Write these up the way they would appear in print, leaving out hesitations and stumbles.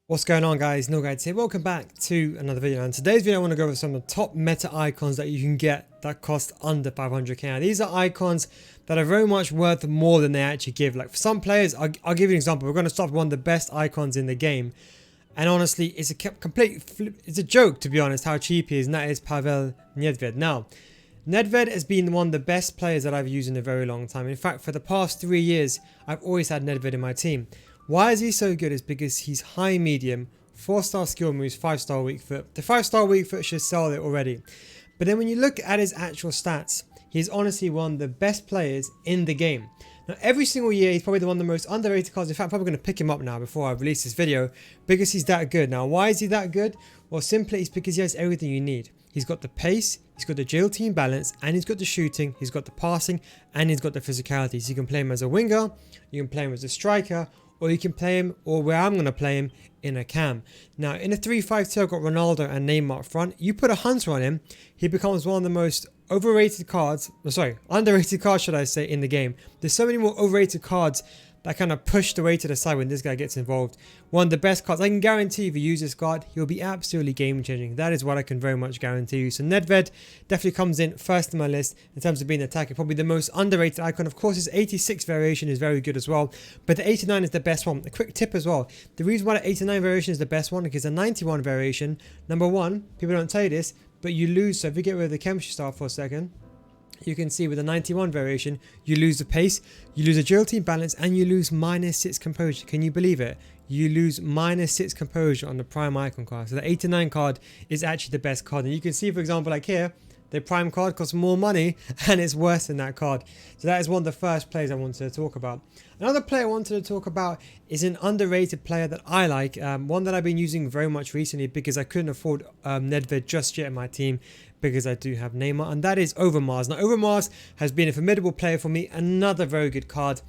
What's going on, guys? NealGuides here. Welcome back to another video. And today's video I want to go over some of the top meta icons that you can get that cost under 500k. Now, these are icons that are very much worth more than they actually give. Like for some players, I'll give you an example. We're going to start with one of the best icons in the game, and honestly, it's a joke, to be honest, how cheap he is, and that is Pavel Nedved. Now, Nedved has been one of the best players that I've used in a very long time. In fact, for the past 3 years, I've always had Nedved in my team. Why is he so good? Is because he's high medium, 4-star skill moves, 5-star weak foot. The 5-star weak foot should sell it already. But then when you look at his actual stats, he's honestly one of the best players in the game. Now, every single year, he's probably one of the most underrated cards. In fact, I'm probably going to pick him up now before I release this video because he's that good. Now, why is he that good? Well, simply it's because he has everything you need. He's got the pace, he's got the agility and balance, and he's got the shooting, he's got the passing, and he's got the physicality. So you can play him as a winger, you can play him as a striker, or you can play him, or where I'm going to play him, in a cam. Now, in a 3-5-2, I've got Ronaldo and Neymar up front. You put a Hunter on him, he becomes one of the most underrated cards, should I say, in the game. There's so many more overrated cards that kind of push the way to the side when this guy gets involved. One of the best cards. I can guarantee if you use this card, he'll be absolutely game changing. That is what I can very much guarantee you. So Nedved definitely comes in first in my list in terms of being an attacker. Probably the most underrated icon. Of course, his 86 variation is very good as well, but the 89 is the best one. A quick tip as well. The reason why the 89 variation is the best one is because the 91 variation, number one, people don't tell you this, but you lose. So if you get rid of the chemistry star for a second, you can see with the 91 variation, you lose the pace, you lose agility and balance, and you lose -6 composure. Can you believe it? You lose -6 composure on the prime icon card. So the 89 card is actually the best card. And you can see, for example, like here, the prime card costs more money and it's worse than that card. So that is one of the first players I wanted to talk about. Another player I wanted to talk about is an underrated player that I like. One that I've been using very much recently because I couldn't afford Nedved just yet in my team because I do have Neymar, and that is Overmars. Now, Overmars has been a formidable player for me. Another very good card.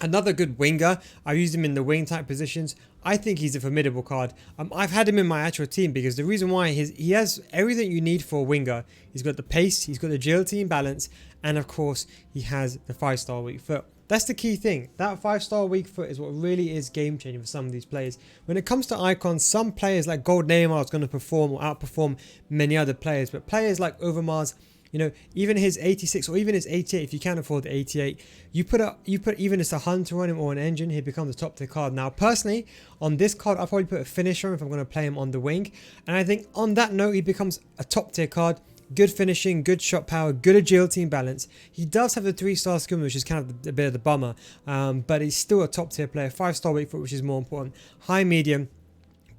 Another good winger. I've used him in the wing type positions. I think he's a formidable card. I've had him in my actual team because the reason why he has everything you need for a winger. He's got the pace, he's got agility and balance, and of course he has the 5-star weak foot. That's the key thing. That 5-star weak foot is what really is game changing for some of these players. When it comes to icons, some players like Gold Neymar is going to perform or outperform many other players, but players like Overmars, you know, even his 86 or even his 88, if you can't afford the 88, you put even as a Hunter on him or an Engine, he becomes a top tier card. Now, personally, on this card, I'll probably put a finisher if I'm going to play him on the wing. And I think on that note, he becomes a top tier card. Good finishing, good shot power, good agility and balance. He does have the 3-star skill, which is kind of a bit of the bummer, but he's still a top tier player. 5-star weak foot, which is more important. High medium,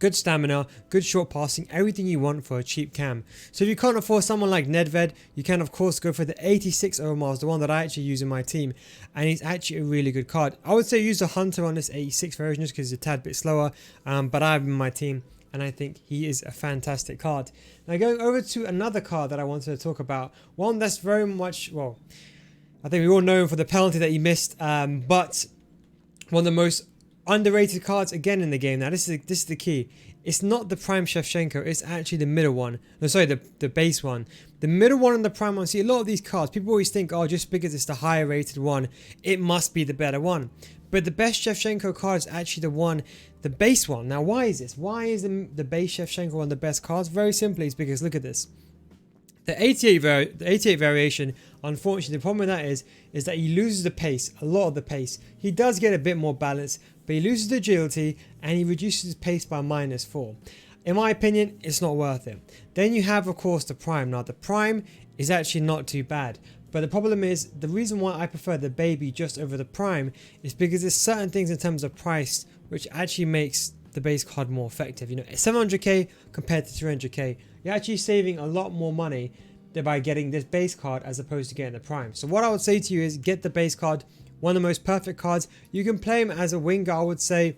good stamina, good short passing, everything you want for a cheap cam. So if you can't afford someone like Nedved, you can of course go for the 86 Overmars, the one that I actually use in my team, and he's actually a really good card. I would say use the Hunter on this 86 version just because it's a tad bit slower, but I have him in my team, and I think he is a fantastic card. Now, going over to another card that I wanted to talk about, one that's very much, well, I think we all know him for the penalty that he missed, but one of the most underrated cards again in the game. Now, this is the key. It's not the prime Shevchenko, it's actually the middle one. No, sorry, the base one. The middle one and the prime one. See, a lot of these cards, people always think, oh, just because it's the higher rated one, it must be the better one. But the best Shevchenko card is actually the base one. Now, why is this? Why is the base Shevchenko one the best cards? Very simply, it's because look at this. The 88 variation, unfortunately, the problem with that is that he loses the pace, a lot of the pace. He does get a bit more balance, but he loses the agility and he reduces his pace by -4. In my opinion, it's not worth it. Then you have, of course, the prime. Now, the prime is actually not too bad. But the problem is, the reason why I prefer the baby just over the prime is because there's certain things in terms of price which actually makes the base card more effective. You know, 700k compared to 300k, you're actually saving a lot more money by getting this base card as opposed to getting the prime. So what I would say to you is get the base card, one of the most perfect cards. You can play him as a winger, I would say,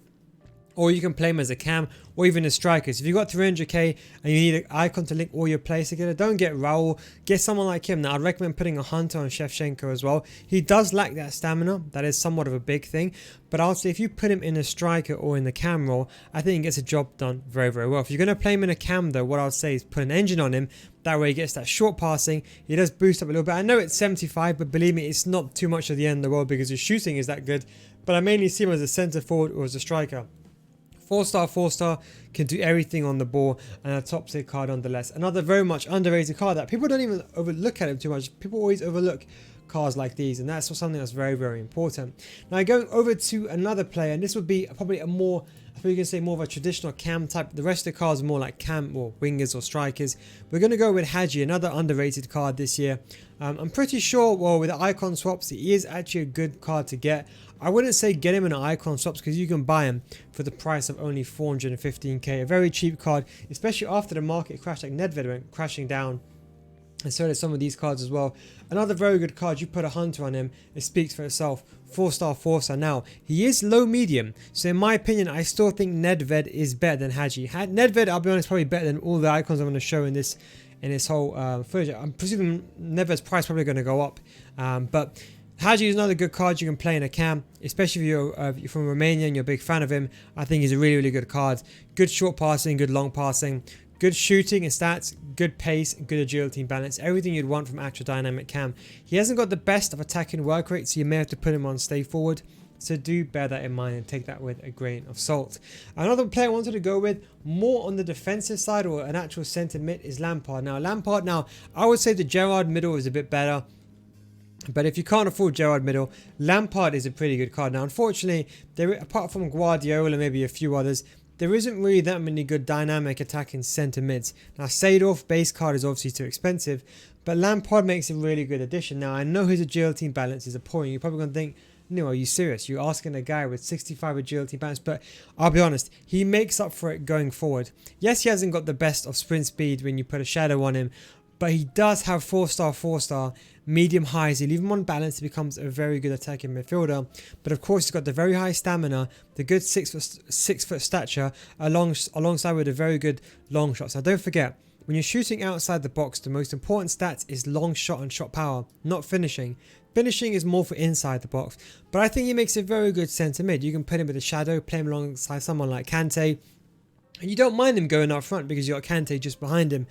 or you can play him as a cam or even a striker. So if you've got 300k and you need an icon to link all your players together, don't get Raul, get someone like him. Now, I'd recommend putting a Hunter on Shevchenko as well. He does lack that stamina, that is somewhat of a big thing, but I'll say if you put him in a striker or in the cam role, I think he gets a job done very, very well. If you're going to play him in a cam though, what I'll say is put an Engine on him. That way he gets that short passing. He does boost up a little bit. I know it's 75, but believe me, it's not too much of the end of the world because his shooting is that good, but I mainly see him as a centre forward or as a striker. 4-star, can do everything on the ball, and a top tier card nonetheless. Another very much underrated card that people don't even overlook at him too much. People always overlook cards like these, and that's something that's very, very important. Now going over to another player, and this would be probably a more, I think you can say more of a traditional cam type. The rest of the cards are more like cam or wingers or strikers. We're going to go with Hagi, another underrated card this year. I'm pretty sure, well, with the icon swaps, he is actually a good card to get. I wouldn't say get him in an icon swaps because you can buy him for the price of only 415k. A very cheap card, especially after the market crash, like Nedved went crashing down. And so did some of these cards as well. Another very good card, you put a hunter on him, it speaks for itself. 4-star. Now, he is low medium, so in my opinion, I still think Nedved is better than Hagi. Nedved, I'll be honest, probably better than all the icons I'm going to show in this whole footage. I'm presuming Nedved's price probably going to go up, but Hagi is another good card you can play in a cam, especially if you're from Romania and you're a big fan of him. I think he's a really, really good card. Good short passing, good long passing, good shooting and stats, good pace, good agility and balance. Everything you'd want from actual dynamic cam. He hasn't got the best of attacking work rate, so you may have to put him on stay forward. So do bear that in mind and take that with a grain of salt. Another player I wanted to go with, more on the defensive side or an actual centre mid, is Lampard. Now, I would say the Gerrard middle is a bit better. But if you can't afford Gerrard middle, Lampard is a pretty good card. Now, unfortunately, apart from Guardiola and maybe a few others, there isn't really that many good dynamic attacking centre mids. Now, Seedorf base card is obviously too expensive, but Lampard makes a really good addition. Now, I know his agility and balance is appalling. You're probably going to think, no, are you serious? You're asking a guy with 65 agility balance, but I'll be honest, he makes up for it going forward. Yes, he hasn't got the best of sprint speed when you put a shadow on him, but he does have 4-star, medium highs. You leave him on balance, he becomes a very good attacking midfielder. But of course, he's got the very high stamina, the good 6 foot stature, alongside with a very good long shots. Now, don't forget, when you're shooting outside the box, the most important stats is long shot and shot power, not finishing. Finishing is more for inside the box, but I think he makes a very good centre mid. You can put him with a shadow, play him alongside someone like Kante, and you don't mind him going up front because you got Kante just behind him.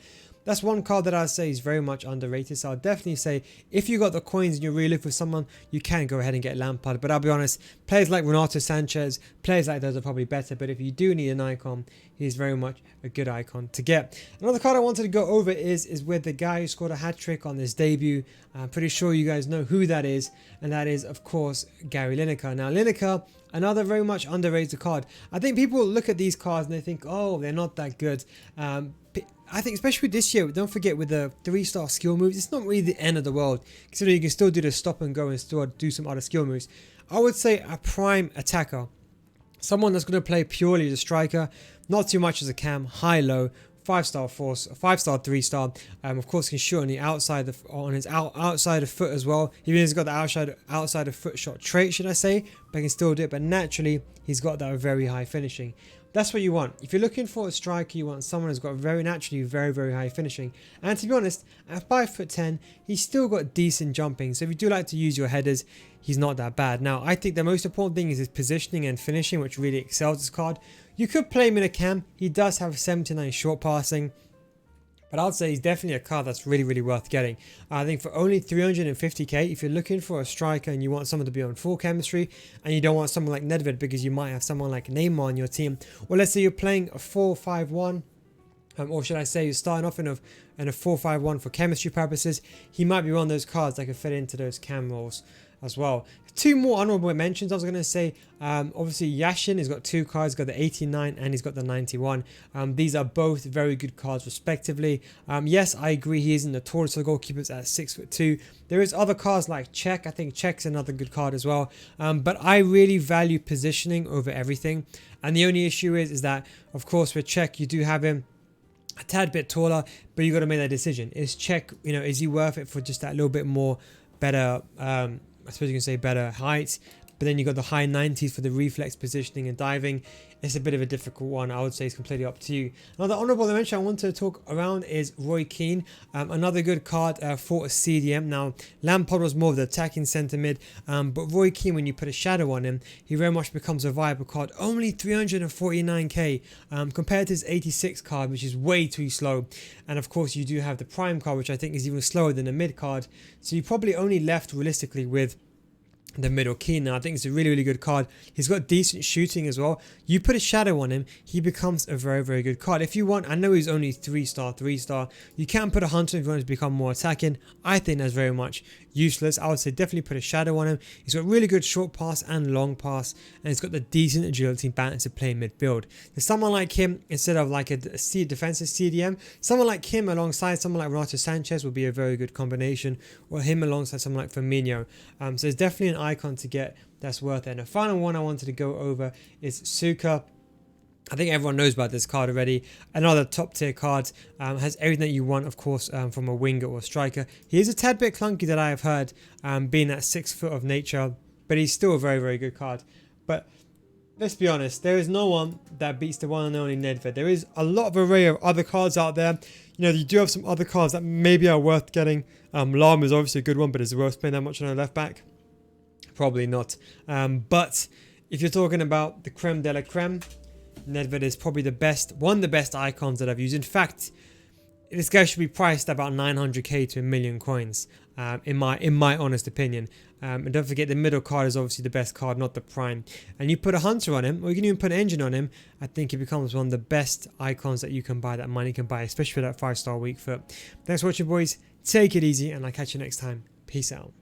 That's one card that I'd say is very much underrated. So I'll definitely say if you got the coins and you're really looking for someone, you can go ahead and get Lampard. But I'll be honest, players like Renato Sanchez, players like those are probably better. But if you do need an icon, he's very much a good icon to get. Another card I wanted to go over is with the guy who scored a hat-trick on his debut. I'm pretty sure you guys know who that is. And that is, of course, Gary Lineker. Now, Lineker, another very much underrated card. I think people look at these cards and they think, oh, they're not that good. I think especially this year, don't forget with the 3-star skill moves, it's not really the end of the world. Considering you can still do the stop and go and still do some other skill moves. I would say a prime attacker. Someone that's going to play purely as a striker, not too much as a cam, high-low, 5-star force, 5-star, 3-star. Of course, can shoot on the outside outside of foot as well. Even he's got the outside of foot shot trait, should I say, but he can still do it. But naturally, he's got that very high finishing. That's what you want. If you're looking for a striker, you want someone who's got very high finishing. And to be honest, at 5'10", he's still got decent jumping. So if you do like to use your headers, he's not that bad. Now, I think the most important thing is his positioning and finishing, which really excels this card. You could play him in a cam. He does have 79 short passing. But I'd say he's definitely a card that's really worth getting. I think for only 350k, if you're looking for a striker and you want someone to be on full chemistry and you don't want someone like Nedved because you might have someone like Neymar on your team, or let's say you're playing a 4-5-1, or should I say you're starting off in a 4-5-1 for chemistry purposes, he might be one of those cards that could fit into those cam roles as well. Two more honorable mentions I was going to say. Obviously Yashin has got 2 cards, he's got the 89 and he's got the 91. These are both very good cards respectively. Yes, I agree he isn't the tallest of the goalkeepers at 6'2". There is other cards like Czech. I think Czech's another good card as well. But I really value positioning over everything. And the only issue is that, of course, with Czech, you do have him a tad bit taller, but you got to make that decision. Is Czech, is he worth it for just that little bit more better, I suppose you can say better height, but then you got the high 90s for the reflex positioning and diving. It's a bit of a difficult one. I would say it's completely up to you. Another honourable mention I want to talk around is Roy Keane. Another good card for a CDM. Now, Lampard was more of the attacking centre mid, but Roy Keane, when you put a shadow on him, he very much becomes a viable card. Only 349k compared to his 86 card, which is way too slow. And of course, you do have the prime card, which I think is even slower than the mid card. So you're probably only left realistically with the middle. Keane, now I think it's a really good card. He's got decent shooting as well. You put a shadow on him, he becomes a very good card. If you want, I know he's only 3-star. You can put a hunter if you want to become more attacking. I think that's very much useless. I would say definitely put a shadow on him. He's got really good short pass and long pass, and he's got the decent agility balance to play midfield. There's someone like him instead of like a defensive CDM. Someone like him alongside someone like Renato Sanchez would be a very good combination, or him alongside someone like Firmino. So it's definitely an icon to get that's worth it. And the final one I wanted to go over is Suka. I think everyone knows about this card already. Another top tier card, has everything that you want, of course, from a winger or striker. He is a tad bit clunky that I have heard, being that 6 foot of nature, but he's still a very good card. But let's be honest, there is no one that beats the one and only Nedved. There is a lot of array of other cards out there. You know, you do have some other cards that maybe are worth getting. Lam is obviously a good one, but is it worth spending that much on a left back? Probably not. But if you're talking about the creme de la creme, Nedved is probably one of the best icons that I've used. In fact, this guy should be priced about 900k to 1 million coins, in my honest opinion. And don't forget, the middle card is obviously the best card, not the prime. And you put a hunter on him, or you can even put an engine on him, I think he becomes one of the best icons that you can buy, that money can buy, especially for that 5-star weak foot. Thanks for watching, boys. Take it easy, and I'll catch you next time. Peace out.